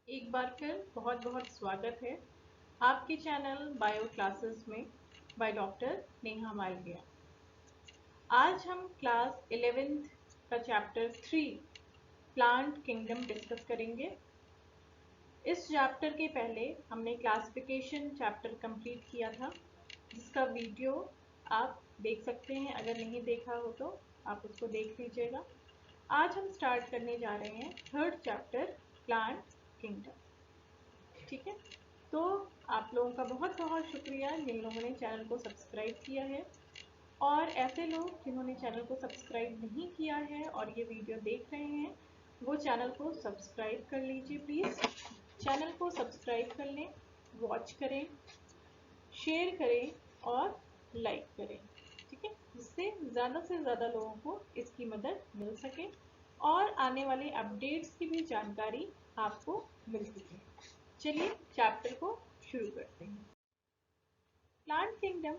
एक बार फिर बहुत बहुत स्वागत है आपके चैनल बायो क्लासेस में बाय डॉक्टर नेहा मालविया। आज हम क्लास 11th का चैप्टर 3 प्लांट किंगडम डिस्कस करेंगे। इस चैप्टर के पहले हमने क्लासिफिकेशन चैप्टर कंप्लीट किया था, जिसका वीडियो आप देख सकते हैं। अगर नहीं देखा हो तो आप उसको देख लीजिएगा। आज हम स्टार्ट करने जा रहे हैं थर्ड चैप्टर प्लांट किंगडम। ठीक है, तो आप लोगों का बहुत बहुत शुक्रिया जिन लोगों ने चैनल को सब्सक्राइब किया है, और ऐसे लोग जिन्होंने चैनल को सब्सक्राइब नहीं किया है और ये वीडियो देख रहे हैं, वो चैनल को सब्सक्राइब कर लीजिए प्लीज़। चैनल को सब्सक्राइब कर लें, वॉच करें, शेयर करें और लाइक करें। ठीक है, जिससे ज़्यादा से ज़्यादा लोगों को इसकी मदद मिल सके और आने वाले अपडेट्स की भी जानकारी आपको मिल सके। चलिए चैप्टर को शुरू करते हैं। Plant kingdom.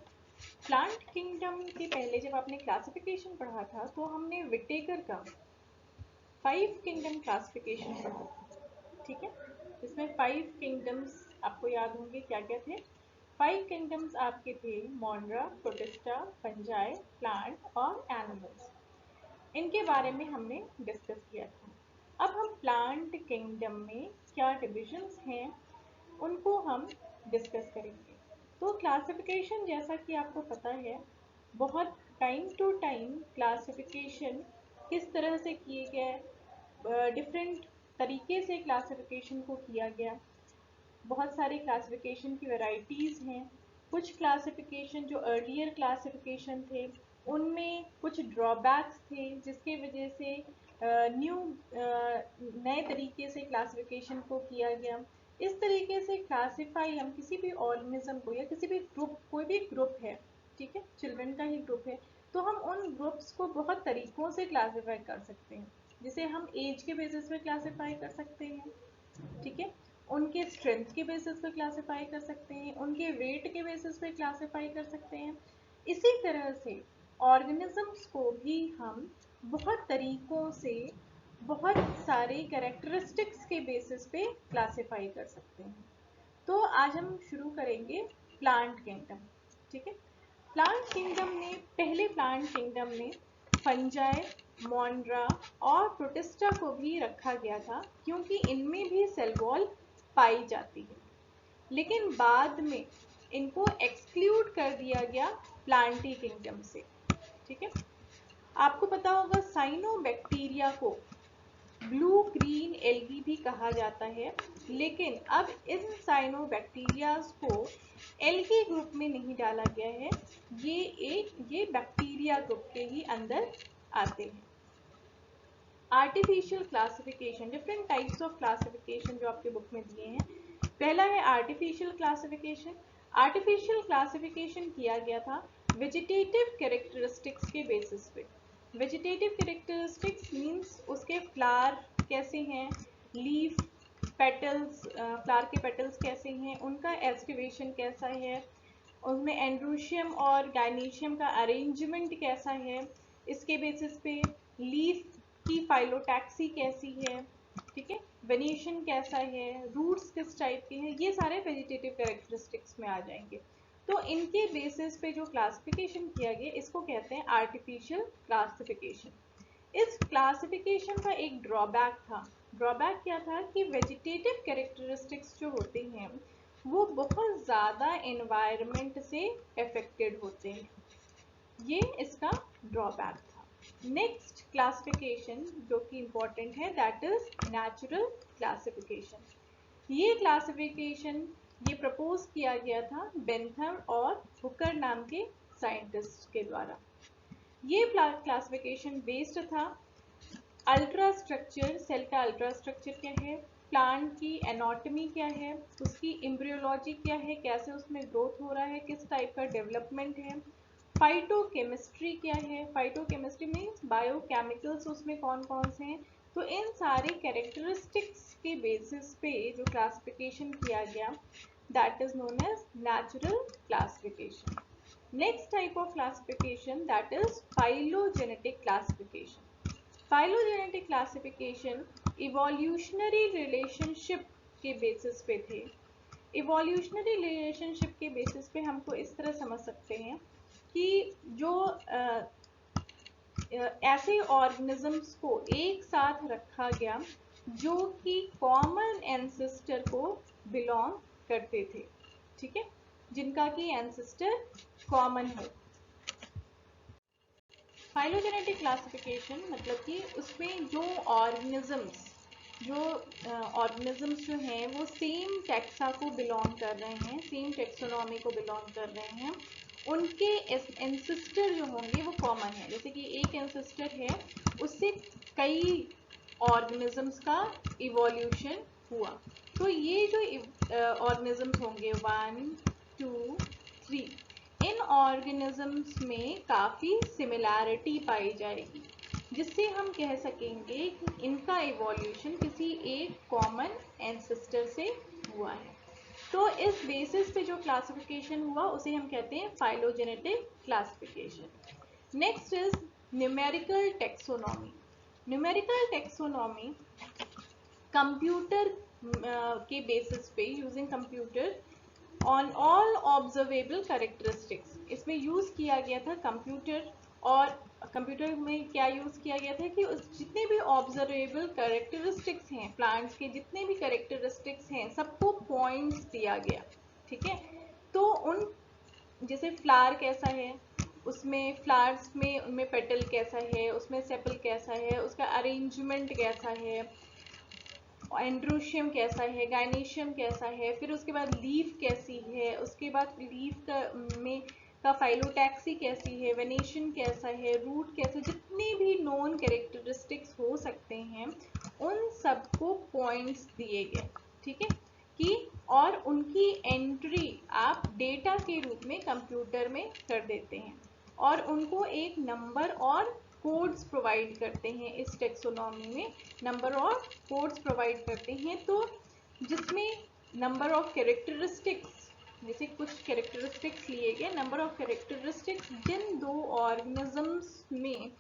प्लांट किंगडम के पहले जब आपने क्लासिफिकेशन पढ़ा था तो हमने विटेकर का 5 किंगडम क्लासिफिकेशन पढ़ा था। ठीक है, इसमें 5 किंगडम्स आपको याद होंगे क्या क्या थे। 5 किंगडम्स आपके थे मोनरा, प्रोटिस्टा, फंजाई, प्लांट और एनिमल्स। इनके बारे में हमने डिस्कस किया था। अब हम प्लांट किंगडम में क्या डिविजन्स हैं उनको हम डिस्कस करेंगे। तो क्लासिफिकेशन, जैसा कि आपको पता है, बहुत टाइम टू टाइम क्लासिफिकेशन किस तरह से किए गए, डिफरेंट तरीके से क्लासिफिकेशन को किया गया। बहुत सारे क्लासिफिकेशन की वैरायटीज़ हैं। कुछ क्लासिफिकेशन जो अर्लियर क्लासिफिकेशन थे उनमें कुछ ड्रॉबैक्स थे, जिसके वजह से नए तरीके से क्लासिफिकेशन को किया गया। इस तरीके से क्लासिफाई हम किसी भी ऑर्गेनिज्म को या किसी भी ग्रुप, कोई भी ग्रुप है, ठीक है, चिल्ड्रन का ही ग्रुप है, तो हम उन ग्रुप्स को बहुत तरीकों से क्लासिफाई कर सकते हैं। जिसे हम एज के बेसिस पे क्लासिफाई कर सकते हैं, ठीक है, उनके स्ट्रेंथ के बेसिस पे क्लासिफाई कर सकते हैं, उनके वेट के बेसिस पे क्लासिफाई कर सकते हैं। इसी तरह से ऑर्गेनिजम्स को भी हम बहुत तरीकों से, बहुत सारे कैरेक्टरिस्टिक्स के बेसिस पे क्लासिफाई कर सकते हैं। तो आज हम शुरू करेंगे प्लांट किंगडम। ठीक है, प्लांट किंगडम में, पहले प्लांट किंगडम में फंजाई, मोनरा और प्रोटिस्टा को भी रखा गया था, क्योंकि इनमें भी सेल वॉल पाई जाती है। लेकिन बाद में इनको एक्सक्लूड कर दिया गया प्लांटी किंगडम से। ठीक है, आपको पता होगा साइनोबैक्टीरिया को ब्लू ग्रीन एल्गी भी कहा जाता है, लेकिन अब इन साइनोबैक्टीरियाज को एल्गी ग्रुप में नहीं डाला गया है। ये बैक्टीरिया ग्रुप के ही अंदर आते हैं। Artificial classification, different types of classification जो आपके बुक में दिए हैं। पहला है आर्टिफिशियल क्लासिफिकेशन। आर्टिफिशियल क्लासिफिकेशन किया गया था वेजिटेटिव कैरेक्टरिस्टिक्स के बेसिस पे। वेजिटेटिव कैरेक्टरिस्टिक्स मीन्स उसके फ्लावर कैसे हैं, लीफ, पेटल्स, फ्लावर के पेटल्स कैसे हैं, उनका एस्टिवेशन कैसा है, उसमें एंड्रोशियम और गाइनीशियम का अरेंजमेंट कैसा है, इसके बेसिस पे लीफ की फाइलोटैक्सी कैसी है, ठीक है, वेनेशन कैसा है, रूट्स किस टाइप के हैं, ये सारे वेजिटेटिव कैरेक्टरिस्टिक्स में आ जाएंगे। तो इनके बेसिस पे जो क्लासिफिकेशन किया गया, इसको कहते हैं आर्टिफिशियल क्लासिफिकेशन। इस क्लासिफिकेशन का एक ड्रॉबैक था। ड्रॉबैक क्या था कि वेजिटेटिव कैरेक्टरिस्टिक्स जो होते हैं वो बहुत ज़्यादा एनवायरनमेंट से अफेक्टेड होते हैं। ये इसका ड्रॉबैक था। नेक्स्ट क्लासिफिकेशन जो कि इम्पोर्टेंट है, दैट इज नेचुरल क्लासिफिकेशन। ये क्लासिफिकेशन ये प्रपोज किया गया था बेंथम और हुकर नाम के साइंटिस्ट के द्वारा। ये क्लासिफिकेशन बेस्ड था अल्ट्रा स्ट्रक्चर, सेल का अल्ट्रा स्ट्रक्चर क्या है, प्लांट की एनाटॉमी क्या है, उसकी एम्ब्रियोलॉजी क्या है, कैसे उसमें ग्रोथ हो रहा है, किस टाइप का डेवलपमेंट है, फाइटोकेमिस्ट्री क्या है, फाइटोकेमिस्ट्री मीन्स बायोकेमिकल्स उसमें कौन कौन से हैं। तो इन सारे कैरेक्टरिस्टिक्स के बेसिस पे जो क्लासिफिकेशन किया गया, that is known as natural classification. Next type of classification, that is phylogenetic classification. Phylogenetic classification evolutionary relationship के बेसिस पे थे। इवोल्यूशनरी रिलेशनशिप के बेसिस पे हमको इस तरह समझ सकते हैं कि जो ऐसे ऑर्गेनिजम्स को एक साथ रखा गया जो कि कॉमन एंसेस्टर को बिलोंग करते थे, ठीक है, जिनका कि एंसेस्टर कॉमन हो। फाइलोजेनेटिक क्लासिफिकेशन मतलब कि उसमें जो ऑर्गेनिजम्स जो हैं वो सेम टैक्सा को बिलोंग कर रहे हैं, सेम टेक्सोनॉमी को बिलोंग कर रहे हैं, उनके एंसेस्टर जो होंगे वो कॉमन है। जैसे कि एक एंसेस्टर है, उससे कई ऑर्गेनिजम्स का इवोल्यूशन हुआ। तो ये जो ऑर्गेनिजम्स होंगे 1, 2, 3, इन ऑर्गेनिजम्स में काफ़ी सिमिलैरिटी पाई जाएगी, जिससे हम कह सकेंगे कि इनका इवोल्यूशन किसी एक कॉमन एंसेस्टर से हुआ है। तो इस बेसिस पे जो क्लासिफिकेशन हुआ उसे हम कहते हैं phylogenetic classification. Next is numerical taxonomy. Numerical taxonomy computer के बेसिस पे, using computer on all observable characteristics, इसमें यूज़ किया गया था कंप्यूटर। और कंप्यूटर में क्या यूज़ किया गया था कि उस जितने भी ऑब्जर्वेबल कैरेक्टरिस्टिक्स हैं, प्लांट्स के जितने भी कैरेक्टरिस्टिक्स हैं, सबको पॉइंट्स दिया गया, ठीक है। तो उन जैसे फ्लावर कैसा है, उसमें फ्लावर्स में उनमें पेटल कैसा है, उसमें सेपल कैसा है, उसका अरेंजमेंट कैसा है, एंड्रोशियम कैसा है, गाइनेशियम कैसा है, फिर उसके बाद लीफ कैसी है, उसके बाद लीफ का फाइलोटैक्सी कैसी है, वेनेशन कैसा है, रूट कैसा, जितने भी नॉन कैरेक्टरिस्टिक्स हो सकते हैं उन सबको पॉइंट्स दिए गए, ठीक है, कि और उनकी एंट्री आप डेटा के रूप में कंप्यूटर में कर देते हैं और उनको एक नंबर और कोड्स प्रोवाइड करते हैं। इस टेक्सोनॉमी में नंबर और कोड्स प्रोवाइड करते हैं, तो जिसमें नंबर ऑफ कैरेक्टरिस्टिक्स, जैसे कुछ कैरेक्टरिस्टिक्स लिए गए, नंबर ऑफ कैरेक्टरिस्टिक्स जिन दो ऑर्गेनिजम्स में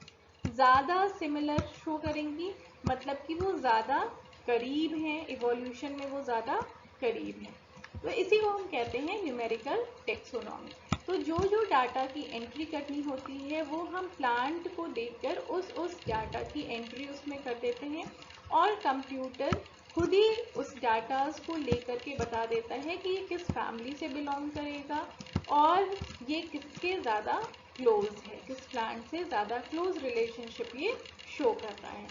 ज़्यादा सिमिलर शो करेंगी, मतलब कि वो ज़्यादा करीब हैं, इवोल्यूशन में वो ज़्यादा करीब हैं, तो इसी को हम कहते हैं न्यूमेरिकल टेक्सोनॉमी। तो जो डाटा की एंट्री करनी होती है वो हम प्लांट को देखकर उस डाटा की एंट्री उसमें कर देते हैं और कंप्यूटर खुद ही उस डाटास को लेकर के बता देता है कि ये किस फैमिली से बिलोंग करेगा और ये किसके ज़्यादा क्लोज है, किस प्लांट से ज़्यादा क्लोज रिलेशनशिप ये शो कर रहा है।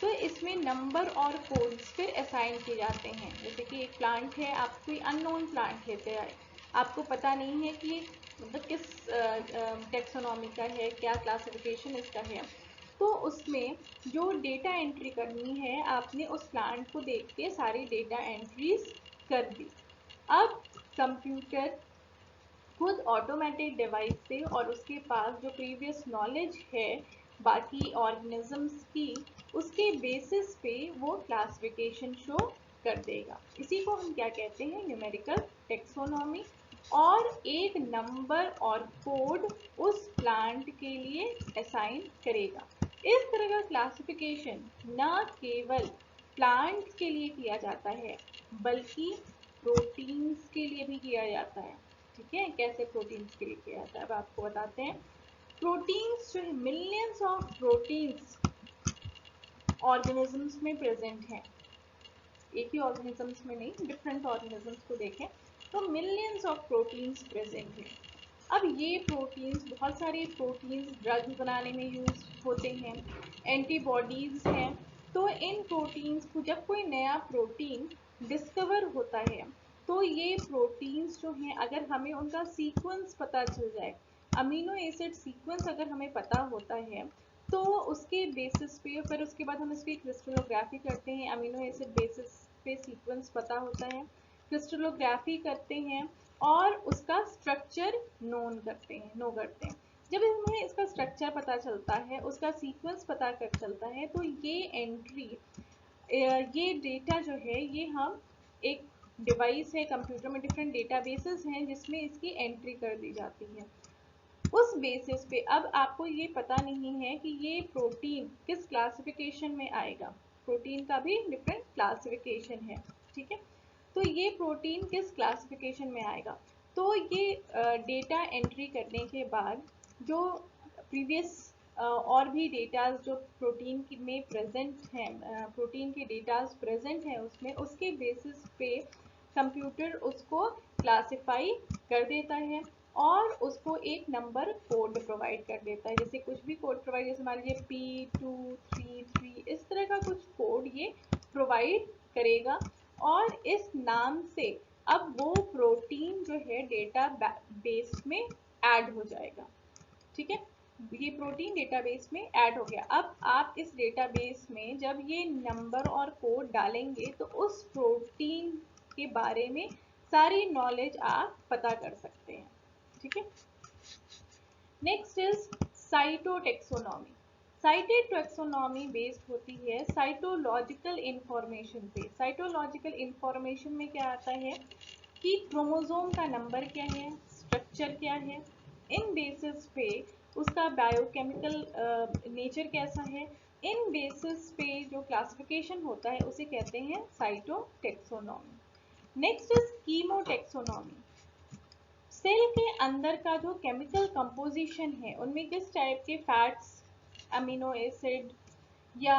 तो इसमें नंबर और कोड्स फिर असाइन किए जाते हैं। जैसे कि एक प्लांट है, आप कोई अननोन प्लांट लेते हैं, आपको पता नहीं है कि मतलब किस टेक्सोनॉमी का है, क्या क्लासिफिकेशन इसका है, तो उसमें जो डेटा एंट्री करनी है आपने उस प्लांट को देख के सारी डेटा एंट्रीज कर दी। अब कंप्यूटर खुद ऑटोमेटेड डिवाइस से और उसके पास जो प्रीवियस नॉलेज है बाकी ऑर्गेनिजम्स की, उसके बेसिस पे वो क्लासिफिकेशन शो कर देगा। इसी को हम क्या कहते हैं, न्यूमेरिकल टेक्सोनॉमी। और एक नंबर और कोड उस प्लांट के लिए असाइन करेगा। इस तरह का क्लासिफिकेशन न केवल प्लांट के लिए किया जाता है बल्कि प्रोटीन्स के लिए भी किया जाता है, ठीक है। कैसे प्रोटीन्स के लिए किया जाता है अब आपको बताते हैं। प्रोटीन्स जो है, मिलियंस ऑफ प्रोटीन्स ऑर्गेनिजम्स में प्रेजेंट हैं, एक ही ऑर्गेनिजम्स में नहीं, डिफरेंट ऑर्गेनिजम्स को देखें तो मिलियंस ऑफ प्रोटीन्स प्रेजेंट हैं। अब ये प्रोटीन्स, बहुत सारे प्रोटीन्स ड्रग्स बनाने में यूज होते हैं, एंटीबॉडीज हैं। तो इन प्रोटीन्स को जब कोई नया प्रोटीन डिस्कवर होता है तो ये प्रोटीन्स जो हैं, अगर हमें उनका सीक्वेंस पता चल जाए, अमीनो एसिड सीक्वेंस अगर हमें पता होता है, तो उसके बेसिस पे फिर उसके बाद हम इसकी क्रिस्टलोग्राफी करते हैं। अमीनो एसिड बेसिस पे सीक्वेंस पता होता है, क्रिस्टलोग्राफी करते हैं और उसका स्ट्रक्चर नो करते हैं। जब हमें इसका स्ट्रक्चर पता चलता है, उसका सीक्वेंस पता कर चलता है, तो ये एंट्री, ये डेटा जो है, ये हम एक डिवाइस है कंप्यूटर में, डिफरेंट डेटाबेसेस हैं जिसमें इसकी एंट्री कर दी जाती है। उस बेसिस पे अब आपको ये पता नहीं है कि ये प्रोटीन किस क्लासिफिकेशन में आएगा, प्रोटीन का भी डिफरेंट क्लासिफिकेशन है, ठीक है। तो ये प्रोटीन किस क्लासिफिकेशन में आएगा। तो ये डेटा एंट्री करने के बाद जो प्रीवियस और भी डेटाज जो प्रोटीन में प्रेजेंट हैं, प्रोटीन के डेटाज प्रेजेंट हैं उसमें, उसके बेसिस पे कंप्यूटर उसको क्लासिफाई कर देता है और उसको एक नंबर कोड प्रोवाइड कर देता है। जैसे कुछ भी कोड प्रोवाइड, जैसे मान लीजिए P233 इस तरह का कुछ कोड ये प्रोवाइड करेगा और इस नाम से अब वो प्रोटीन जो है डेटा बेस में ऐड हो जाएगा। ठीक है, ये प्रोटीन डेटाबेस में ऐड हो गया। अब आप इस डेटाबेस में जब ये नंबर और कोड डालेंगे तो उस प्रोटीन के बारे में सारी नॉलेज आप पता कर सकते हैं। ठीक है, next is cytotaxonomy. Cytotaxonomy based होती है साइटोलॉजिकल इंफॉर्मेशन पे। साइटोलॉजिकल इंफॉर्मेशन में क्या आता है कि क्रोमोसोम का नंबर क्या है, स्ट्रक्चर क्या है, इन बेसिस पे उसका बायोकेमिकल नेचर कैसा है, इन बेसिस पे जो क्लासिफिकेशन होता है उसे कहते हैं cytotaxonomy. Next is chemotaxonomy. Cell के अंदर का जो केमिकल कंपोजिशन है उनमें किस टाइप के फैट्स, अमीनो एसिड या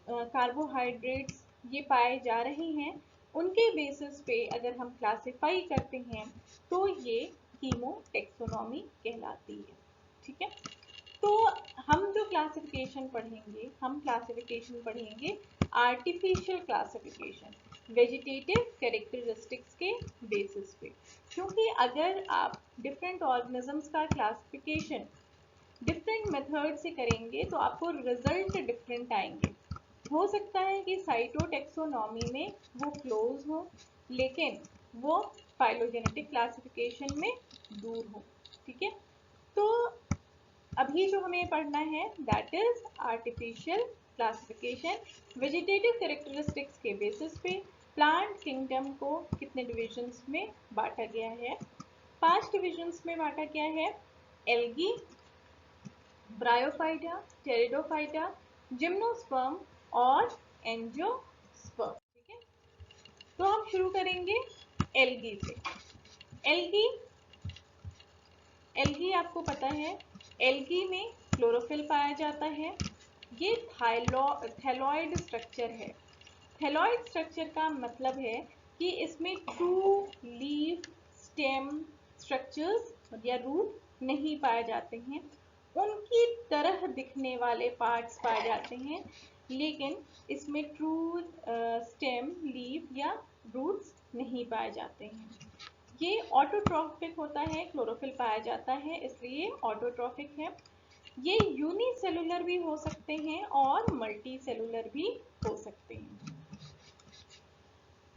कार्बोहाइड्रेट्स ये पाए जा रहे हैं, उनके बेसिस पे अगर हम क्लासिफाई करते हैं तो ये कीमोटैक्सोनॉमी कहलाती है। ठीक है, तो हम जो क्लासिफिकेशन पढ़ेंगे, हम क्लासिफिकेशन पढ़ेंगे आर्टिफिशियल क्लासिफिकेशन, वेजिटेटिव कैरेक्टरिस्टिक्स के बेसिस पे। क्योंकि अगर आप डिफरेंट ऑर्गेनिजम्स का क्लासिफिकेशन डिफरेंट मेथड से करेंगे तो आपको रिजल्ट डिफरेंट आएंगे। हो सकता है कि साइटोटैक्सोनॉमी में वो क्लोज हो लेकिन वो फाइलोजेनेटिक क्लासिफिकेशन में दूर हो। ठीक है, तो अभी जो हमें पढ़ना है that is artificial classification. Vegetative characteristics के बेसिस पे प्लांट किंगडम को कितने डिविजन्स में बांटा गया है, 5 डिविजन्स में बांटा गया है। एल्गी, ब्रायोफाइटा, टेरिडोफाइटा, जिम्नोस्पर्म और एंजियोस्पर्म। ठीक है, तो हम शुरू करेंगे एल्गी से। एल्गी, एल्गी आपको पता है एल्गी में क्लोरोफिल पाया जाता है। ये थैलॉइड स्ट्रक्चर है। थैलॉइड स्ट्रक्चर का मतलब है कि इसमें ट्रू लीफ, स्टेम स्ट्रक्चर्स या रूट नहीं पाए जाते हैं। उनकी तरह दिखने वाले पार्ट्स पाए जाते हैं लेकिन इसमें ट्रू स्टेम, लीफ या रूट्स नहीं पाए जाते हैं। ये ऑटोट्रॉफिक होता है, क्लोरोफिल पाया जाता है इसलिए ऑटोट्रॉफिक है। ये यूनिसेलुलर भी हो सकते हैं और मल्टी सेलुलर भी हो सकते हैं।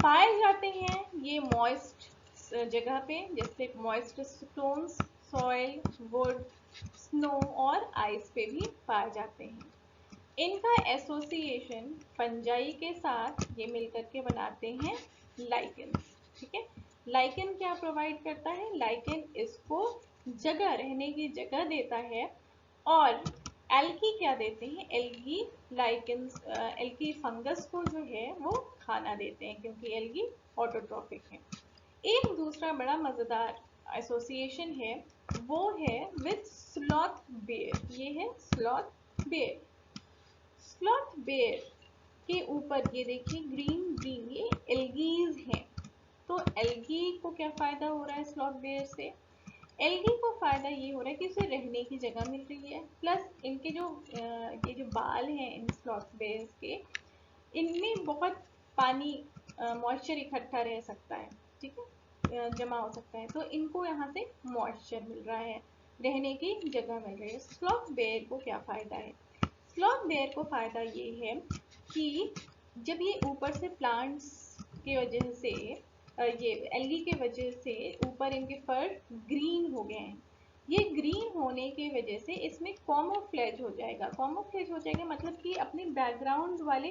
पाए जाते हैं ये मॉइस्ट जगह पे, जैसे moist stones, soil, would, snow और आइस पे भी पाए जाते हैं। इनका एसोसिएशन फंजाई के साथ ये मिलकर के बनाते हैं लाइकेन। ठीक है, लाइकेन क्या प्रोवाइड करता है, लाइकेन इसको जगह, रहने की जगह देता है। और एल्गी क्या देते हैं, एल्गी लाइकेन, एल्गी फंगस को जो है वो खाना देते हैं क्योंकि एल्गी ऑटोट्रॉफिक है। एक दूसरा बड़ा मजेदार एसोसिएशन है वो है विद स्लॉथ बेयर। ये है स्लॉथ बेयर। स्लॉथ बेयर के ऊपर ये देखिए ग्रीन ग्रीन ये एल्गीज हैं। तो एल्गी को क्या फायदा हो रहा है स्लॉथ बेयर से, एल्गी को फायदा ये हो रहा है कि उसे रहने की जगह मिल रही है, प्लस इनके जो ये जो बाल हैं इन स्लॉथ बेयर्स के, इनमें बहुत पानी, मॉइस्चर इकट्ठा रह सकता है। ठीक है, जमा हो सकता है, तो इनको यहाँ से मॉइस्चर मिल रहा है, रहने की जगह मिल रही है। स्लॉथ बेयर को क्या फायदा है, स्लॉथ बेयर को फायदा ये है कि जब ये ऊपर से प्लांट्स की वजह से, ये एल्गी के वजह से ऊपर इनके फर ग्रीन हो गए हैं, ये ग्रीन होने की वजह से इसमें कॉमोफ्लेज हो जाएगा। कॉमोफ्लेज हो जाएगा मतलब कि अपने बैकग्राउंड वाले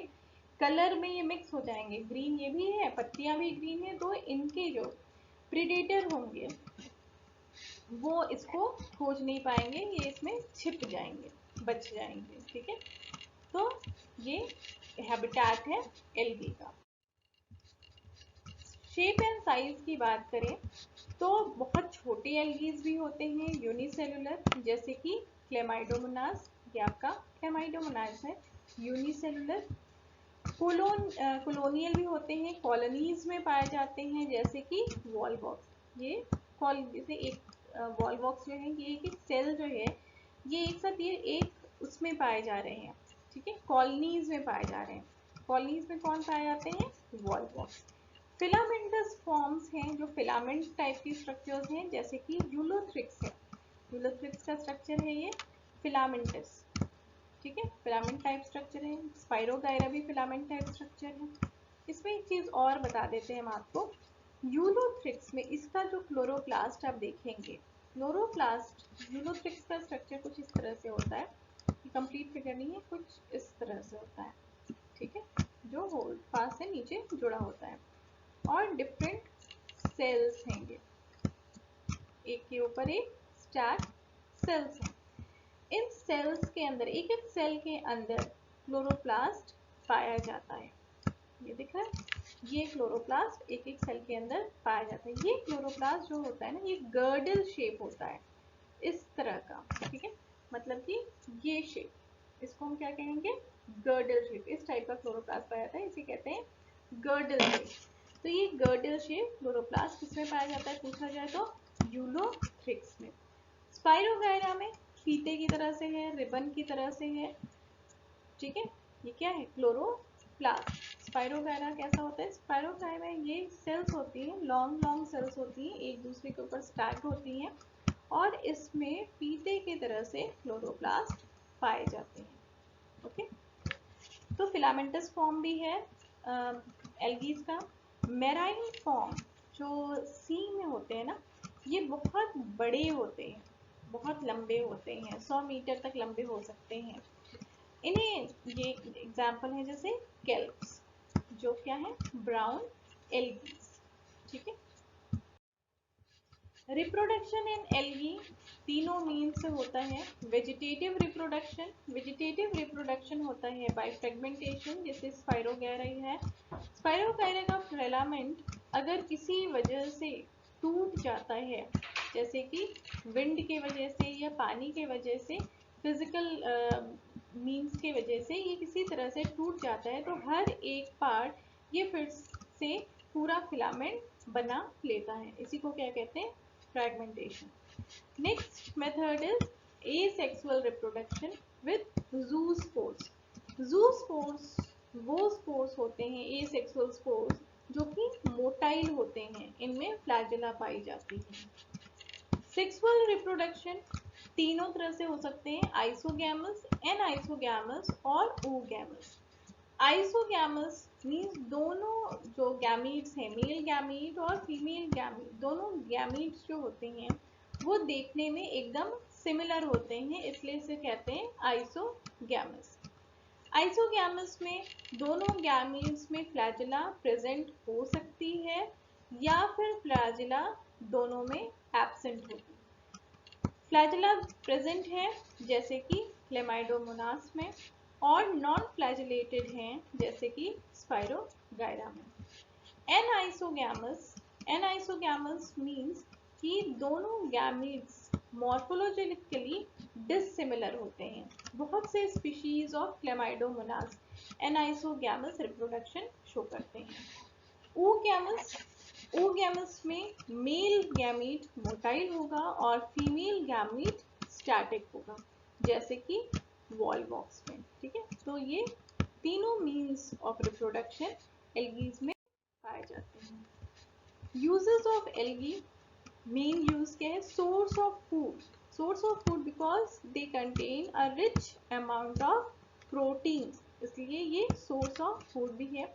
कलर में ये मिक्स हो जाएंगे। ग्रीन ये भी है, पत्तियां भी ग्रीन है, तो इनके जो प्रीडेटर होंगे वो इसको खोज नहीं पाएंगे, ये इसमें छिप जाएंगे, बच जाएंगे। ठीक है, तो ये हैबिटेट है एल्गी का। शेप एंड साइज की बात करें तो बहुत छोटे एल्गीज भी होते हैं यूनिसेलुलर, जैसे कि क्लेमाइडोमोनास, ये आपका क्लेमाइडोमोनास है यूनिसेलुलर। कॉलोनियल भी होते हैं, कॉलोनीज में पाए जाते हैं, जैसे कि वॉलवॉक्स। ये जैसे एक वॉलवॉक्स जो है ये एक सेल जो है ये एक साथ ये एक उसमें पाए जा रहे हैं, ठीक है, कॉलोनीज में पाए जा रहे हैं। कॉलोनीज में कौन पाए जाते हैं? वॉलवॉक्स। फिलामेंटस फॉर्म्स हैं जो फिलामेंट टाइप की स्ट्रक्चर्स हैं, जैसे कि यूलोथ्रिक्स है। यूलोथ्रिक्स का स्ट्रक्चर है ये फिलामेंटस, ठीक है, फिलामेंट टाइप स्ट्रक्चर है। स्पाइरोगायरा भी फिलामेंट टाइप स्ट्रक्चर है। इसमें एक चीज और बता देते हैं हम आपको, यूलोथ्रिक्स में इसका जो क्लोरोप्लास्ट आप देखेंगे, क्लोरोप्लास्ट यूलोथ्रिक्स का स्ट्रक्चर कुछ इस तरह से होता है, कंप्लीट फिगर नहीं है, कुछ इस तरह से होता है, ठीक है, जो होल्ड फास्ट से नीचे जुड़ा होता है और डिफरेंट सेल्स हैं ये, एक के ऊपर एक स्टैक सेल्स हैं। इन सेल्स के अंदर एक एक सेल के अंदर क्लोरोप्लास्ट पाया जाता है। ये दिख रहा है, ये क्लोरोप्लास्ट एक एक सेल के अंदर पाया जाता है। ये क्लोरोप्लास्ट जो होता है ना, ये गर्डल शेप होता है इस तरह का, ठीक है, मतलब कि ये शेप, इसको हम क्या कहेंगे? Girdle shape. इस टाइप का क्लोरोप्लास्ट पाया जाता है, इसे कहते हैं गर्डल शेप। तो ये गर्डल शेप क्लोरोप्लास्ट किसमें पाया जाता है पूछा जाए तो यूलोथ्रिक्स में। स्पाइरोगायरा में फीते की तरह से है, रिबन की तरह से है, ठीक है, ये क्या है? क्लोरोप्लास्ट। स्पाइरोगायरा कैसा होता है? स्पाइरोगायरा में ये सेल्स होती हैं, लॉन्ग लॉन्ग सेल्स होती हैं, एक दूसरे के ऊपर स्टैक होती हैं और इसमें फीते की तरह से क्लोरोप्लास्ट पाए जाते हैं। ओके, तो फिलामेंटस फॉर्म भी है एल्गीज का। मेराइन फॉर्म जो सी में होते हैं ना, ये बहुत बड़े होते हैं, बहुत लंबे होते हैं, 100 मीटर तक लंबे हो सकते हैं। इन्हें ये एग्जाम्पल है जैसे केल्प्स, जो क्या है? ब्राउन एल्गीज, ठीक है। रिप्रोडक्शन इन एल्गी तीनों मीन्स से होता है। वेजिटेटिव रिप्रोडक्शन, वेजिटेटिव रिप्रोडक्शन होता है बाय फ्रेगमेंटेशन, जैसे स्पाइरोगैरा है। स्पाइरोगैरा का फिलामेंट अगर किसी वजह से टूट जाता है, जैसे कि विंड के वजह से या पानी के वजह से, फिजिकल मीन्स के वजह से ये किसी तरह से टूट जाता है, तो हर एक पार्ट ये फिर से पूरा फिलामेंट बना लेता है। इसी को क्या कहते हैं? Fragmentation. Next method is asexual reproduction with zoospores. zoospores वो स्पोर्स होते हैं asexual spores जो कि मोटाइल होते हैं, इनमें फ्लैजेला पाई जाती है। सेक्सुअल रिप्रोडक्शन तीनों तरह से हो सकते हैं, आइसोगैमस, एनाइसोगैमस और oogamous। आइसोगैमस मीन्स दोनों जो गैमीट्स हैं, मेल गैमीट और फीमेल गैमीट, दोनों गैमीट्स जो होते हैं वो देखने में एकदम सिमिलर होते हैं, इसलिए इसे कहते हैं आइसोगैमस। आइसोगैमस में दोनों गैमीट्स में फ्लैजेला प्रेजेंट हो सकती है या फिर फ्लैजेला दोनों में एब्सेंट होगी। फ्लैजेला प्रेजेंट है जैसे कि क्लेमाइडोमोनास में, और नॉन फ्लैजिलेटेड हैं जैसे कि स्पाइरोगायरा में। एनाइसोगैमस, एनाइसोगैमस मीन्स कि दोनों गैमीट्स मॉर्फोलॉजिकली डिसिमिलर होते हैं। बहुत से species of Chlamydomonas anisogamous reproduction show करते हैं। oogamous, oogamous में मेल गैमीट मोटाइल होगा और फीमेल गैमीट स्टैटिक होगा, जैसे कि वॉलवॉक्स में, ठीक है। तो ये तीनों मीन्स ऑफ रिप्रोडक्शन एल्गीज में पाए जाते हैं। Uses of algae, main use क्या है? Source of food, source of food because they contain a rich amount of protein, इसलिए ये सोर्स ऑफ फूड भी है।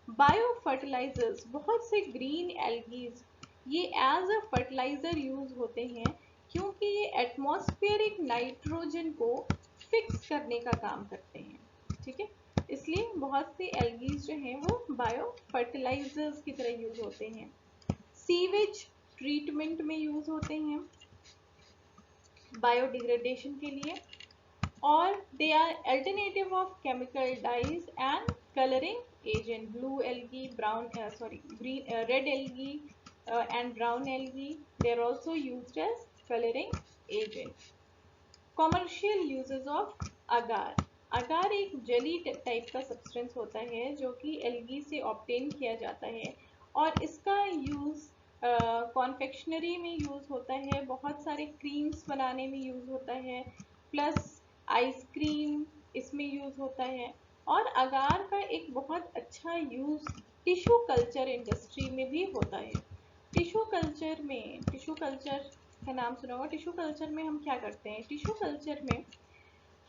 बायो फर्टिलाइजर्स, बहुत से ग्रीन एल्गीज ये एज अ फर्टिलाइजर यूज होते हैं, क्योंकि ये एटमॉस्फेरिक नाइट्रोजन को फिक्स करने का काम करते हैं, ठीक है, इसलिए बहुत से एल्गीज जो हैं वो बायो फर्टिलाइजर्स की तरह यूज होते हैं। सीवेज ट्रीटमेंट में यूज होते हैं बायोडिग्रेडेशन के लिए, और they are alternative of chemical dyes and colouring agent. Blue algae, red algae and brown algae, they are also used as coloring agent. Commercial uses of agar. Agar एक jelly type का substance होता है जो कि algae से obtain किया जाता है और इसका यूज़ कॉन्फेक्शनरी में यूज़ होता है, बहुत सारे क्रीम्स बनाने में यूज़ होता है, प्लस आइसक्रीम इसमें यूज़ होता है. और अगार का एक बहुत अच्छा यूज़ टिश्यू कल्चर इंडस्ट्री में भी होता है. टिश्यू कल्चर का नाम सुना होगा. टिश्यू कल्चर में हम क्या करते हैं? टिश्यू कल्चर में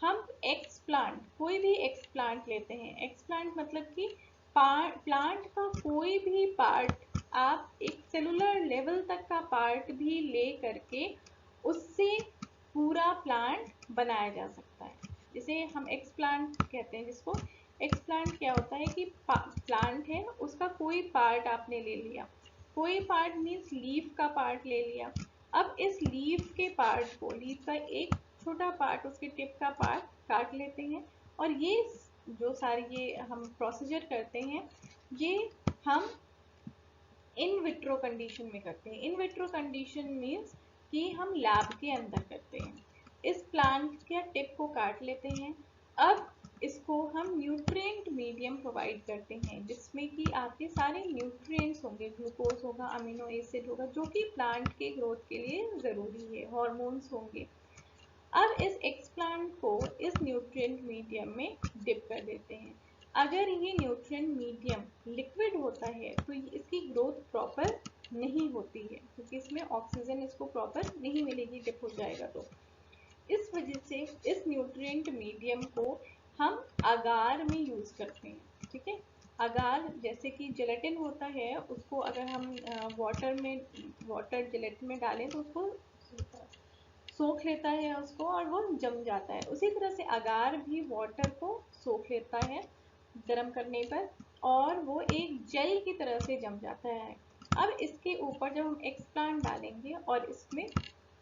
हम एक्स प्लांट, कोई भी एक्स प्लांट लेते हैं. एक्स प्लांट मतलब कि प्लांट का कोई भी पार्ट, आप एक सेलुलर लेवल तक का पार्ट भी ले करके उससे पूरा प्लांट बनाया जा सकता है. जिसे हम एक्स प्लांट कहते हैं. जिसको एक्स प्लांट क्या होता है कि प्लांट है, उसका कोई पार्ट आपने ले लिया. कोई पार्ट मीन्स लीफ का पार्ट ले लिया. अब इस लीफ के पार्ट को, लीफ का एक छोटा पार्ट, उसके टिप का पार्ट काट लेते हैं और ये जो सारे ये हम प्रोसीजर करते हैं, ये हम इन विट्रो कंडीशन में करते हैं. इन विट्रो कंडीशन मीन्स कि हम लैब के अंदर करते हैं. इस प्लांट के टिप को काट लेते हैं. अब इसको हम न्यूट्रिएंट मीडियम प्रोवाइड करते हैं जिसमें कि आपके सारे न्यूट्रिएंट्स होंगे. ग्लूकोज होगा, अमीनो एसिड होगा, जो कि प्लांट के ग्रोथ के लिए ज़रूरी है. हार्मोन्स होंगे. अब इस एक्सप्लांट को इस न्यूट्रिएंट मीडियम में डिप कर देते हैं. अगर ये न्यूट्रिएंट मीडियम लिक्विड होता है तो इसकी ग्रोथ प्रॉपर नहीं होती है, क्योंकि इसमें ऑक्सीजन इसको प्रॉपर नहीं मिलेगी डिप हो जाएगा तो. इस वजह से इस न्यूट्रिएंट मीडियम को हम अगार में यूज़ करते हैं. ठीक है. अगार जैसे कि जेलेटिन होता है, उसको अगर हम वाटर जेलेटिन में डालें तो उसको सोख लेता है उसको और वो जम जाता है. उसी तरह से अगार भी वाटर को सोख लेता है गर्म करने पर और वो एक जेल की तरह से जम जाता है. अब इसके ऊपर जब हम एक्सप्लांट डालेंगे और इसमें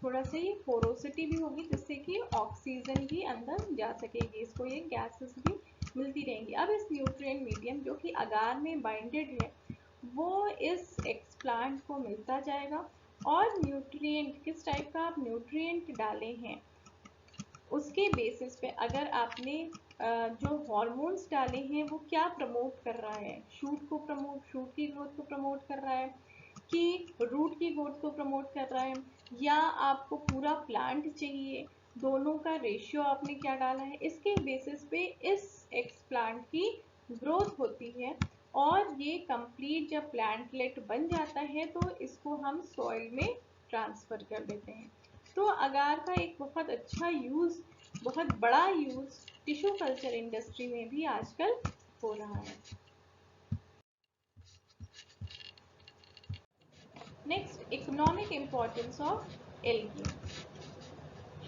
थोड़ा सा ये पोरोसिटी भी होगी जिससे कि ऑक्सीजन भी अंदर जा सकेगी, इसको ये गैसेस भी मिलती रहेंगी. अब इस न्यूट्रिएंट मीडियम जो कि अगार में बाइंडेड है वो इस एक्सप्लांट को मिलता जाएगा. और न्यूट्रिएंट किस टाइप का आप न्यूट्रिएंट डाले हैं उसके बेसिस पे, अगर आपने जो हार्मोन्स डाले हैं वो क्या प्रमोट कर रहा है, शूट की ग्रोथ को प्रमोट कर रहा है कि रूट की ग्रोथ को प्रमोट कर रहा है, या आपको पूरा प्लांट चाहिए, दोनों का रेशियो आपने क्या डाला है, इसके बेसिस पे इस एक्सप्लांट की ग्रोथ होती है. और ये कंप्लीट जब प्लांटलेट बन जाता है तो इसको हम सॉइल में ट्रांसफ़र कर देते हैं. तो अगार का एक बहुत अच्छा यूज़, बहुत बड़ा यूज़ टिश्यू कल्चर इंडस्ट्री में भी आजकल हो रहा है. Next, economic importance of algae.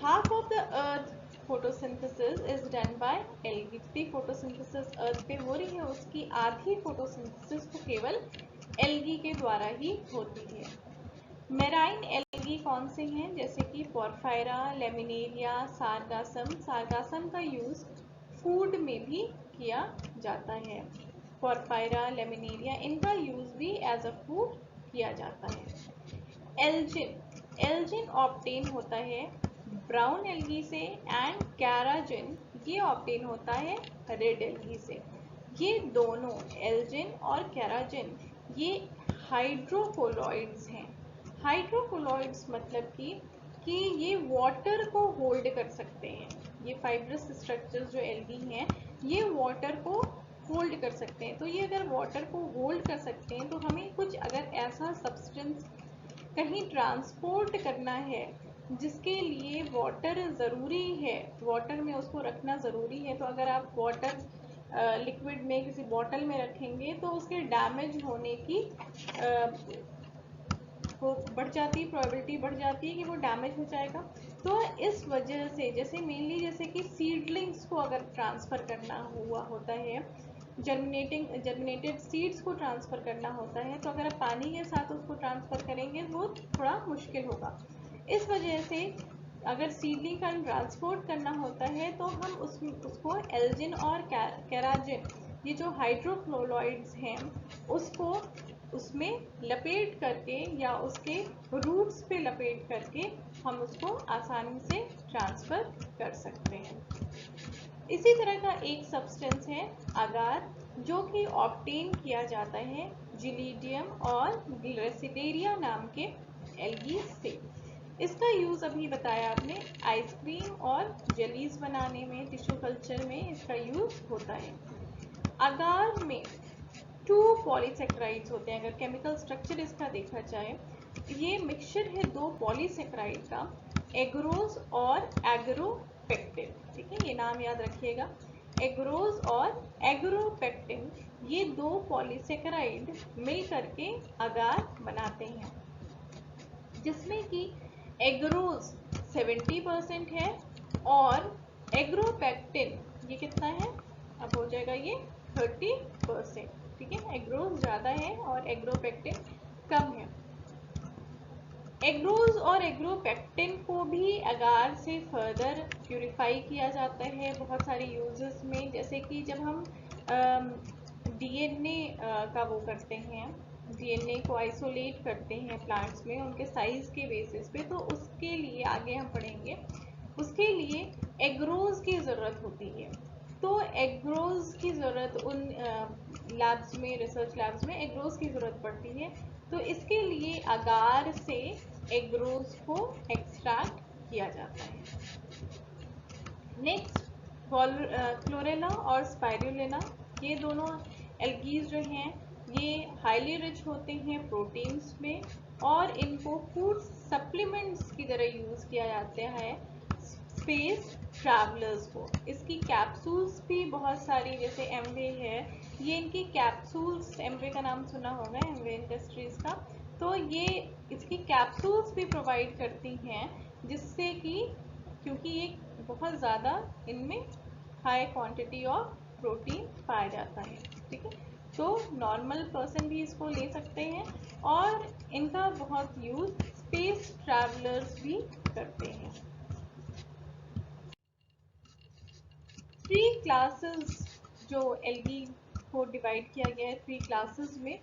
Half of the earth photosynthesis is done by algae. जितनी photosynthesis अर्थ पे हो रही है उसकी आधी photosynthesis तो केवल algae के द्वारा ही होती है. मेराइन एल्गी कौन से हैं? जैसे कि पोरफायरा, लेमिनेरिया, सारगासम. सारगासम का यूज़ फूड में भी किया जाता है. पोरफायरा, लेमिनेरिया, इनका यूज़ भी एज अ फूड किया जाता है. एल्जिन ऑब्टेन होता है ब्राउन एल्गी से एंड कैराजिन ये ऑब्टेन होता है रेड एल्गी से. ये दोनों एल्जिन और कैराजिन ये हाइड्रोकोलॉइड्स हैं. हाइड्रोकोलॉइड्स मतलब कि ये वाटर को होल्ड कर सकते हैं. ये फाइब्रस स्ट्रक्चर्स जो एल्गी हैं ये वाटर को होल्ड कर सकते हैं. तो ये अगर वाटर को होल्ड कर सकते हैं तो हमें कुछ अगर ऐसा सब्सटेंस कहीं ट्रांसपोर्ट करना है जिसके लिए वाटर ज़रूरी है, वाटर में उसको रखना ज़रूरी है, तो अगर आप वाटर लिक्विड में किसी बॉटल में रखेंगे तो उसके डैमेज होने की वो बढ़ जाती है, प्रोबेबिलिटी बढ़ जाती है कि वो डैमेज हो जाएगा. तो इस वजह से जैसे मेनली जैसे कि सीडलिंग्स को अगर ट्रांसफ़र करना हुआ होता है, जर्मिनेटेड सीड्स को ट्रांसफ़र करना होता है, तो अगर आप पानी के साथ उसको ट्रांसफ़र करेंगे वो थोड़ा मुश्किल होगा. इस वजह से अगर सीडलिंग का ट्रांसपोर्ट करना होता है तो हम उसको एल्जिन और कैराजिन ये जो हाइड्रोक्लोराइड्स हैं उसको उसमें लपेट करके या उसके रूट्स पे लपेट करके हम उसको आसानी से ट्रांसफर कर सकते हैं। इसी तरह का एक सब्सटेंस है अगार, जो कि ऑब्टेन किया जाता है जिलीडियम और ग्लिसरीडिया नाम के एल्गी से। इसका यूज अभी बताया आपने, आइसक्रीम और जेलीज बनाने में, टिश्यू कल्चर में इसका यूज होता है। अगार में 2 पॉलीसेक्राइड्स होते हैं। अगर केमिकल स्ट्रक्चर इसका देखा जाए, ये मिक्सचर है 2 पॉलीसेक्राइड का, एग्रोज और एग्रोपेक्टिन। ठीक है, ये नाम याद रखिएगा, एग्रोज और एग्रोपेक्टिन, ये 2 पॉलीसेक्राइड मिल करके अगार बनाते हैं, जिसमें कि एग्रोज 70% है और एग्रोपेक्टिन ये कितना है, अब हो जाएगा ये 30%। ठीक है, एग्रोज ज़्यादा है और एग्रोपेक्टिन कम है। एग्रोज और एग्रोपेक्टिन को भी अगार से फर्दर प्यूरिफाई किया जाता है बहुत सारे यूजेस में, जैसे कि जब हम डीएनए का वो करते हैं, डीएनए को आइसोलेट करते हैं प्लांट्स में उनके साइज के बेसिस पे, तो उसके लिए आगे हम पढ़ेंगे, उसके लिए एग्रोज की ज़रूरत होती है। तो एग्रोज की ज़रूरत उन लैब्स में, रिसर्च लैब्स में एग्रोज की ज़रूरत पड़ती है, तो इसके लिए अगार से एग्रोज को एक्सट्रैक्ट किया जाता है। नेक्स्ट क्लोरेला और स्पाइरुलिना, ये दोनों एल्गीज जो हैं ये हाईली रिच होते हैं प्रोटीन्स में, और इनको फूड सप्लीमेंट्स की तरह यूज़ किया जाता है स्पेस ट्रैवलर्स को। इसकी कैप्सूल्स भी बहुत सारी, जैसे एमवे है, ये इनकी कैप्सूल्स, एमवे का नाम सुना होगा, एमवे इंडस्ट्रीज का, तो ये इसकी कैप्सूल्स भी प्रोवाइड करती हैं, जिससे कि क्योंकि ये बहुत ज़्यादा इनमें हाई क्वांटिटी ऑफ प्रोटीन पाया जाता है। ठीक है, तो नॉर्मल पर्सन भी इसको ले सकते हैं और इनका बहुत यूज़ स्पेस ट्रैवलर्स भी करते हैं। 3 क्लासेस जो एल्गी को डिवाइड किया गया है 3 क्लासेस में।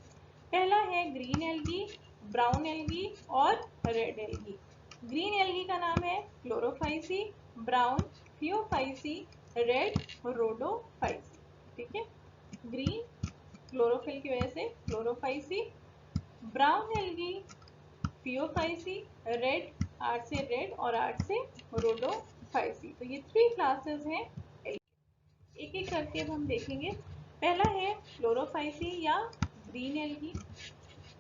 पहला है ग्रीन एल्गी, ब्राउन एल्गी और रेड एल्गी। ग्रीन एल्गी का नाम है Chlorophyceae, brown Phaeophyceae, red Rhodophyceae. ठीक है, ग्रीन क्लोरोफिल की वजह से Chlorophyceae, brown algae Phaeophyceae, red R से रेड और आर से रोडोफाइसी। तो ये 3 क्लासेस हैं, एक एक करके अब हम देखेंगे। पहला है क्लोरोफाइसी या ग्रीन एल्गी।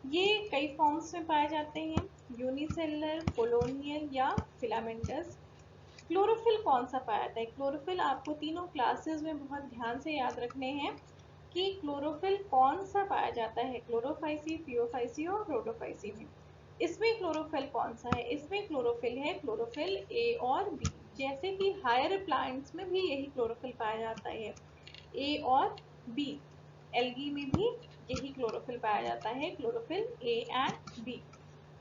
ये कई फॉर्म्स में पाए जाते हैं, यूनिसेलुलर, कोलोनियल या फिलामेंटस। क्लोरोफिल कौन सा पाया जाता है? क्लोरोफिल आपको तीनों क्लासेस में बहुत ध्यान से याद रखने हैं कि क्लोरोफिल कौन सा पाया जाता है क्लोरोफाइसी, थियोफाइसी और रोडोफाइसी में। इसमें क्लोरोफिल कौन सा है? इसमें क्लोरोफिल है क्लोरोफिल ए और बी, जैसे कि हायर प्लांट्स में भी यही क्लोरोफिल पाया जाता है, ए और बी। एल्गी में भी यही क्लोरोफिल पाया जाता है, chlorophyll A and B.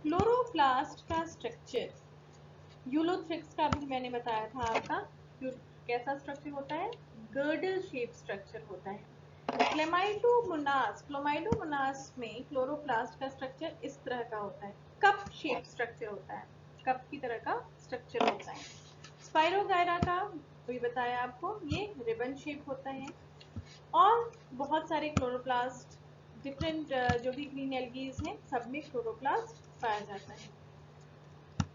Chloroplast का स्ट्रक्चर, यूलोथ्रिक्स का भी मैंने बताया था आपका, कैसा स्ट्रक्चर होता है, गर्डल शेप स्ट्रक्चर होता है। क्लेमाइडोमोनास, क्लोमाइडोमोनास में क्लोरोप्लास्ट का स्ट्रक्चर इस तरह का होता है, कप शेप स्ट्रक्चर होता है, कप की तरह का स्ट्रक्चर होता है। स्पाइरोगायरा का भी बताया आपको, ये रिबन शेप होता है। और बहुत सारे क्लोरोप्लास्ट डिफरेंट जो भी ग्रीन एल्गीज हैं सब में क्लोरोप्लास्ट पाया जाता है।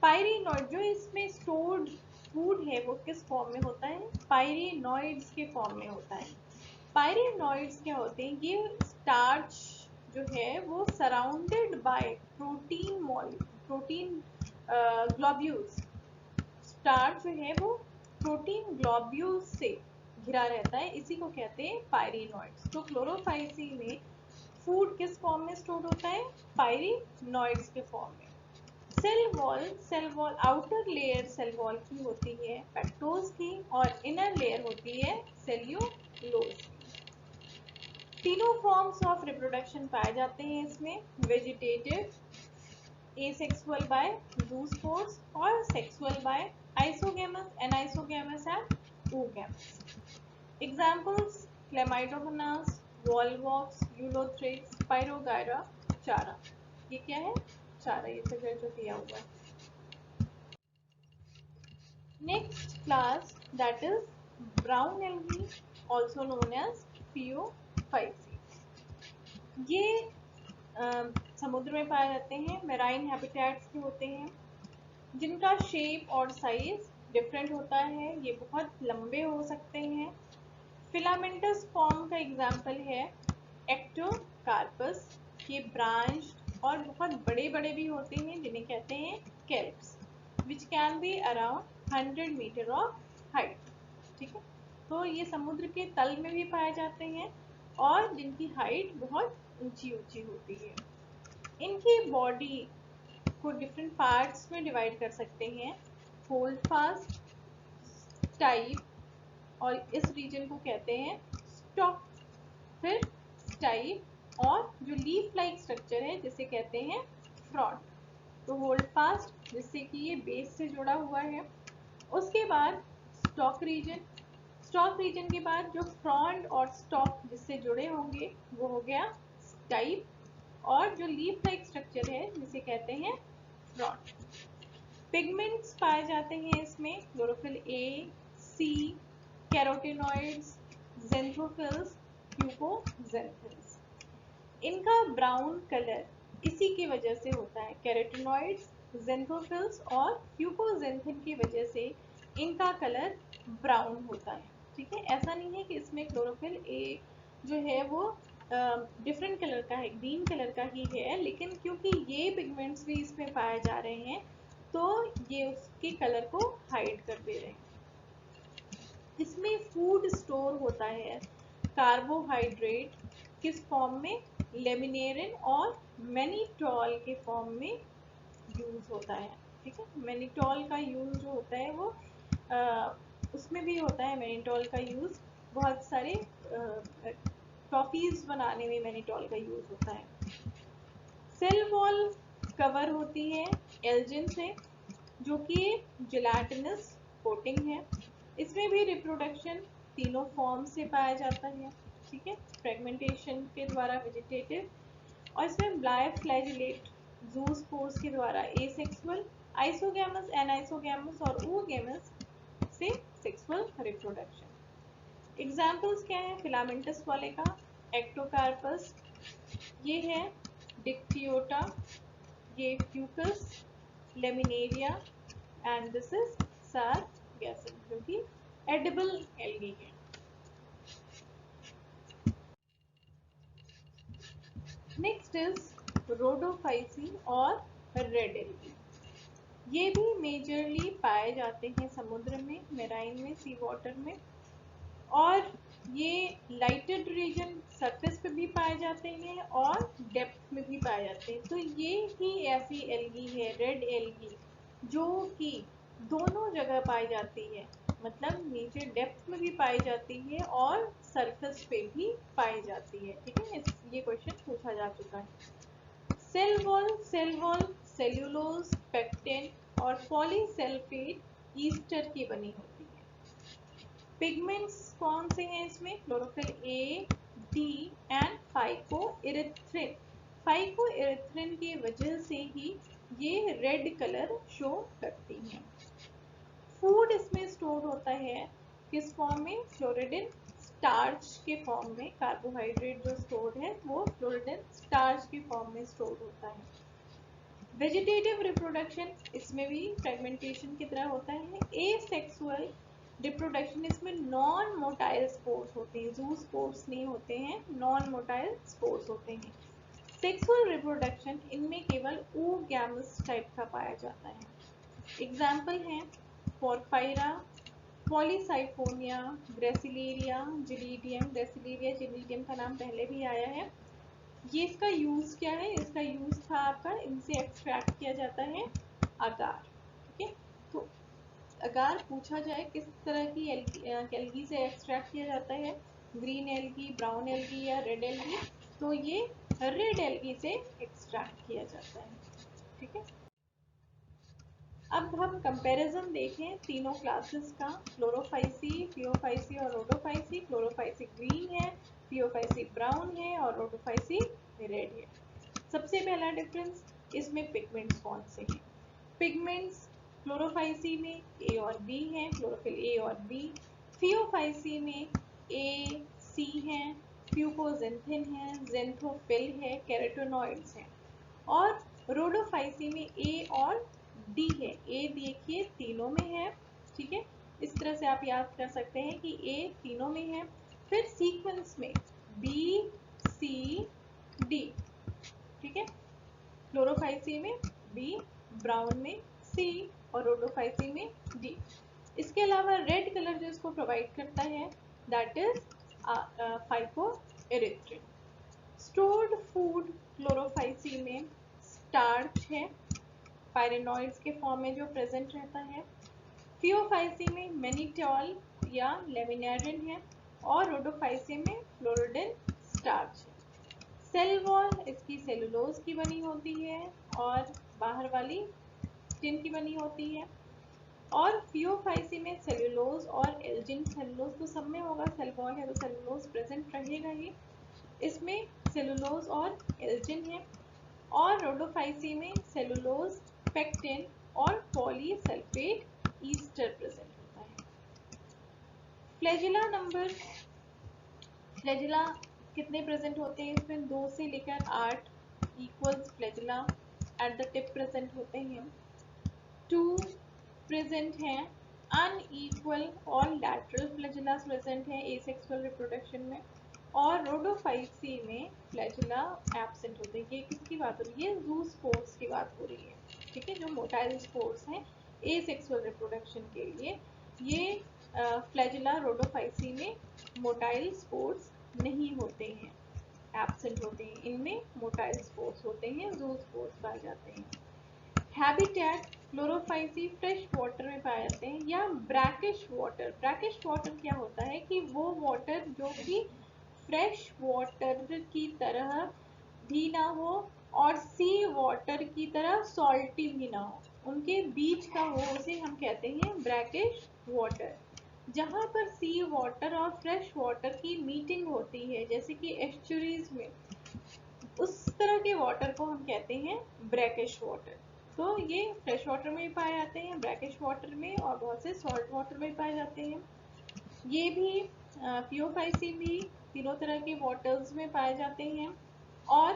पायरिनॉइड, जो इसमें स्टोर्ड फूड है वो किस फॉर्म में होता है? पायरिनॉइड्स के फॉर्म में होता है। पायरिनॉइड्स क्या होते हैं? ये स्टार्च जो है वो surrounded by protein globules, starch जो है वो प्रोटीन ग्लोब्यूल्स से घिरा रहता है, इसी को कहते हैं पायरिनॉइड्स। तो क्लोरोफाइसी में फूड किस फॉर्म में स्टोर होता है? पायरिनॉइड्स के फॉर्म में। Cell wall outer layer cell wall की होती है पेक्टोज की, और इनर लेयर होती है सेल्यूलोज की। तीनों फॉर्म्स ऑफ रिप्रोडक्शन पाए जाते हैं इसमें, वेजिटेटिव, एसेक्सुअल बाय जूस्पोर्स, और sexual by isogamous, anisogamous and oogamous। Examples Chlamydomonas, Volvox, Ulothrix, Spirogyra, Chara. ये क्या है? चारा, ये फिगर जो दिया हुआ है। Next class that is brown algae, also known as phaeophyceae. ये समुद्र में पाए जाते हैं, मेराइन हैबिटेट्स के होते हैं, जिनका शेप और साइज डिफरेंट होता है। ये बहुत लंबे हो सकते हैं। फिलामेंटस फॉर्म का एग्जाम्पल है एक्टोकार्पस। ये ब्रांच्ड और बहुत बड़े बड़े भी होते हैं, जिन्हें कहते हैं kelps, which can be around 100 metre of height. ठीक है, तो ये समुद्र के तल में भी पाए जाते हैं और जिनकी हाइट बहुत ऊंची ऊंची होती है। इनकी बॉडी को डिफरेंट पार्ट्स में डिवाइड कर सकते हैं, होल्ड फास्ट, टाइप, और इस रीजन को कहते हैं स्टॉक, फिर स्टाइप, और जो लीफ लाइक स्ट्रक्चर है जिसे कहते हैं फ्रॉन्ट। तो होल्ड फास्ट जिससे कि ये बेस से जुड़ा हुआ है, उसके बाद स्टॉक रीजन, स्टॉक रीजन के बाद जो फ्रॉन्ट और स्टॉक जिससे जुड़े होंगे वो हो गया स्टाइप, और जो लीफ लाइक स्ट्रक्चर है जिसे कहते हैं फ्रॉन्ट। पिगमेंट्स पाए जाते हैं इसमें क्लोरोफिल ए, सी, कैरोटीनॉइड्स, ज़ेंथोफिल्स, ह्यूकोज़ेंथिन्स। इनका ब्राउन कलर इसी की वजह से होता है, कैरोटीनॉइड्स, ज़ेंथोफिल्स और ह्यूकोज़ेंथिन की वजह से इनका कलर ब्राउन होता है। ठीक है, ऐसा नहीं है कि इसमें क्लोरोफिल ए जो है वो डिफरेंट कलर का है, ग्रीन कलर का ही है, लेकिन क्योंकि ये पिगमेंट्स भी इसमें पाए जा रहे हैं तो ये उसके कलर को हाइड कर दे रहे हैं। इसमें फूड स्टोर होता है, कार्बोहाइड्रेट किस फॉर्म में? लेमिनेरिन और मैनिटॉल के फॉर्म में यूज होता है। ठीक है, मैनिटॉल का यूज जो होता है वो उसमें भी होता है। मैनिटॉल का यूज बहुत सारे टॉफीज बनाने में मैनिटॉल का यूज होता है। सेल वॉल कवर होती है एल्जिन से, जो कि जिलेटिनस कोटिंग है। इसमें भी रिप्रोडक्शन तीनों फॉर्म से पाया जाता है। ठीक है, फ्रेगमेंटेशन के द्वारा वेजिटेटिव, और इसमें ब्लायोफ्लैजिलेट जूस्पोर्स के द्वारा एसेक्सुअल, आइसोगैमस, एनाइसोगैमस और oogamous से सेक्सुअल रिप्रोडक्शन। एग्जाम्पल्स क्या है फिलामेंटस वाले का? एक्टोकार्पस, ये है डिक्टियोटा, ये Fucus, Laminaria, and this is Sargassum, जो कि एडिबल एल्गी है। नेक्स्ट इज रोडोफाइसी और रेड एल्गी। ये भी मेजरली पाए जाते हैं समुद्र में, मेराइन में, सी वाटर में, और ये लाइटेड रीजन सरफेस पे भी पाए जाते हैं और डेप्थ में भी पाए जाते हैं। तो ये ही ऐसी एल्गी है, रेड एल्गी, जो कि दोनों जगह पाई जाती है, मतलब नीचे डेप्थ में भी पाई जाती है और सरफेस पे भी पाई जाती है। ठीक है, ये क्वेश्चन पूछा जा चुका है। सेल वॉल सेल्यूलोज, पेक्टिन और पॉलीसल्फेट ईस्टर की बनी होती है। पिगमेंट्स कौन से हैं इसमें? Chlorophyll A, D and phycoerythrin. Phycoerythrin की वजह से ही ये रेड कलर शो करती हैं। फूड इसमें स्टोर होता है किस फॉर्म में? फ्लोरिडिन स्टार्च के फॉर्म में। कार्बोहाइड्रेट जो स्टोर है वो फ्लोरिडिन स्टार्च के फॉर्म में स्टोर होता है। वेजिटेटिव रिप्रोडक्शन इसमें भी फ्रेगमेंटेशन की तरह होता है। एसेक्सुअल रिप्रोडक्शन, इसमें नॉन मोटाइल स्पोर्स होते हैं, जू स्पोर्स नहीं होते हैं, नॉन मोटाइल स्पोर्स होते हैं। सेक्सुअल रिप्रोडक्शन इनमें केवल oogamous टाइप का पाया जाता है। एग्जाम्पल हैं पोरफायरा, पॉलीसाइफोनिया, ग्रेसिलेरिया, जिलीडियम। ग्रेसिलेरिया जिलीडियम का नाम पहले भी आया है। ये इसका यूज क्या है? इसका यूज था आपका, इनसे एक्सट्रैक्ट किया जाता है अगार। ठीक है, तो अगार पूछा जाए किस तरह की एल्गी से एक्सट्रैक्ट किया जाता है, ग्रीन एल्गी, ब्राउन एल्गी या रेड एल्गी, तो ये रेड एल्गी से एक्सट्रैक्ट किया जाता है। ठीक है, अब हम कंपैरिजन देखें तीनों क्लासेस का, क्लोरोफाइसी, फियोफाइसी और रोडोफाइसी। क्लोरोफाइसी ग्रीन है, फियोफाइसी ब्राउन है और रोडोफाइसी रेड है। सबसे पहला डिफरेंस, इसमें पिगमेंट्स कौन से हैं। पिगमेंट्स क्लोरोफाइसी में ए और बी हैं, क्लोरोफिल ए और बी। फियोफाइसी में ए सी हैं, फ्यूकोजेंथिन है, जेंथोफिल है, कैरोटेनॉइड्स हैं। और रोडोफाइसी में ए और डी है। ए देखिए तीनों में है, ठीक है। इस तरह से आप याद कर सकते हैं कि ए तीनों में है। फिर सीक्वेंस में बी सी डी, ठीक है। क्लोरोफाइसी में बी, ब्राउन में सी और रोडोफाइसी में डी। इसके अलावा रेड कलर जो इसको प्रोवाइड करता है that is phycoerythrin. Stored food Chlorophyceae में स्टार्च है, पायरेनॉइड्स के फॉर्म में जो प्रेजेंट रहता है। फियोफाइसी में मैनिटॉल या लेमिनेरिन है और रोडोफाइसी में फ्लोरिडिन स्टार्च है। सेल वॉल इसकी सेलुलोज की बनी होती है और बाहर वाली टिन की बनी होती है। और फियोफाइसी में सेलुलोज और एल्जिन, सेलुलोज तो सब में होगा, सेल वॉल है तो सेलुलोज प्रेजेंट रहेगा ही, इसमें सेलुलोज और एल्जिन है। और रोडोफाइसी में सेलुलोज, पेक्टिन और पॉलीसल्फेट ईस्टर प्रेजेंट होता है। फ्लैजिला कितने प्रेजेंट होते हैं इसमें, 2 से लेकर 8 equals flagella at the tip present होते हैं। 2 प्रेजेंट हैं अनइक्वल और लैटरल फ्लैजिला प्रेजेंट है एसेक्सुअल रिप्रोडक्शन में। और रोडोफाइसी में फ्लैजिला एब्सेंट होते हैं। ये किसकी बात हो रही है, ज़ूस्पोर्स की बात हो रही है, ठीक है, जो मोटाइल स्पोर्स हैं एसेक्सुअल रिप्रोडक्शन के लिए। ये फ्लैजिला रोडोफाइसी में मोटाइल स्पोर्स नहीं होते हैं, एब्सेंट होते हैं। इनमें मोटाइल स्पोर्स होते हैं, ज़ूस्पोर्स पाए जाते हैं। हैबिटेट क्लोरोफाइसी फ्रेश वाटर में पाए जाते हैं या ब्रैकिश वाटर। ब्रैकिश वाटर क्या होता है कि वो वाटर जो कि फ्रेश वाटर की तरह भी ना हो और सी वाटर की तरह सॉल्टी भी ना हो, उनके बीच का हो, उसे हम कहते हैं ब्रैकिश वाटर। जहाँ पर सी वाटर और फ्रेश वाटर की मीटिंग होती है जैसे कि एस्चुरीज में, उस तरह के वाटर को हम कहते हैं ब्रैकिश वाटर। तो ये फ्रेश वाटर में भी पाए जाते हैं, ब्रैकिश वाटर में और बहुत से सॉल्ट वाटर में पाए जाते हैं। ये भी फियोफाइसी भी तीनों तरह के वाटर्स में पाए जाते हैं और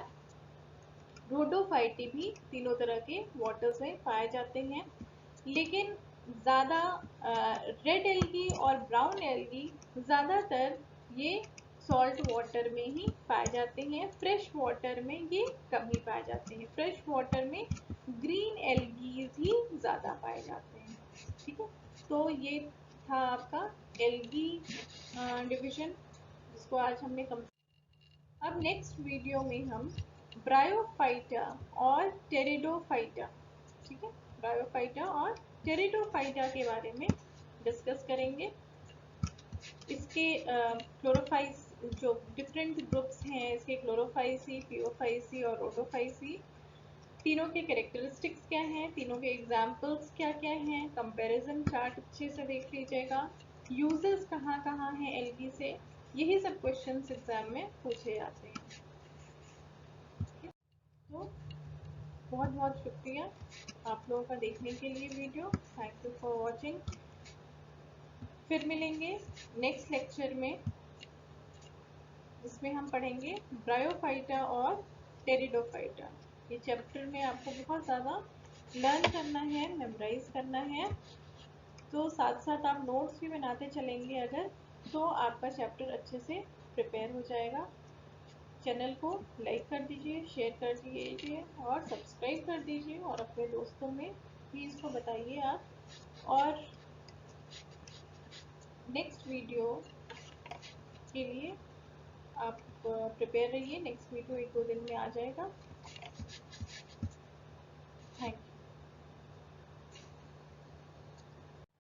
रोडोफाइटी भी तीनों तरह के वाटर्स में पाए जाते हैं। लेकिन ज़्यादा रेड एल्गी और ब्राउन एल्गी ज़्यादातर ये सॉल्ट वाटर में ही पाए जाते हैं, फ्रेश वाटर में ये कम ही पाए जाते हैं। फ्रेश वाटर में ग्रीन एल्गीज ही ज़्यादा पाए जाते हैं, ठीक है। तो ये था आपका एल्गी डिवीजन जिसको आज हमने अब नेक्स्ट वीडियो में हम ब्रायोफाइटा और टेरिडोफाइटा, ठीक है, ब्रायोफाइटा और टेरिडोफाइटा के बारे में डिस्कस करेंगे। इसके क्लोरोफाइस जो डिफरेंट ग्रुप्स हैं इसके, क्लोरोफाइसी, फियोफाइसी और रोडोफाइसी, तीनों के कैरेक्टरिस्टिक्स क्या हैं, तीनों के एग्जाम्पल्स क्या क्या हैं, कंपैरिजन चार्ट अच्छे से देख लीजिएगा, यूजेस कहाँ कहाँ हैं एल्गी से, यही सब क्वेश्चंस एग्जाम में पूछे जाते हैं। तो बहुत बहुत शुक्रिया आप लोगों का देखने के लिए video, thank you for watching. फिर मिलेंगे नेक्स्ट लेक्चर में जिसमें हम पढ़ेंगे ब्रायोफाइटा और टेरिडोफाइटा। ये चैप्टर में आपको बहुत ज़्यादा लर्न करना है, मेमोराइज करना है, तो साथ साथ आप नोट्स भी बनाते चलेंगे अगर, तो आपका चैप्टर अच्छे से प्रिपेयर हो जाएगा। चैनल को लाइक कर दीजिए, शेयर कर दीजिए और सब्सक्राइब कर दीजिए और अपने दोस्तों में भी इसको बताइए आप। और नेक्स्ट वीडियो के लिए आप प्रिपेयर रहिए, नेक्स्ट वीडियो 1-2 दिन में आ जाएगा।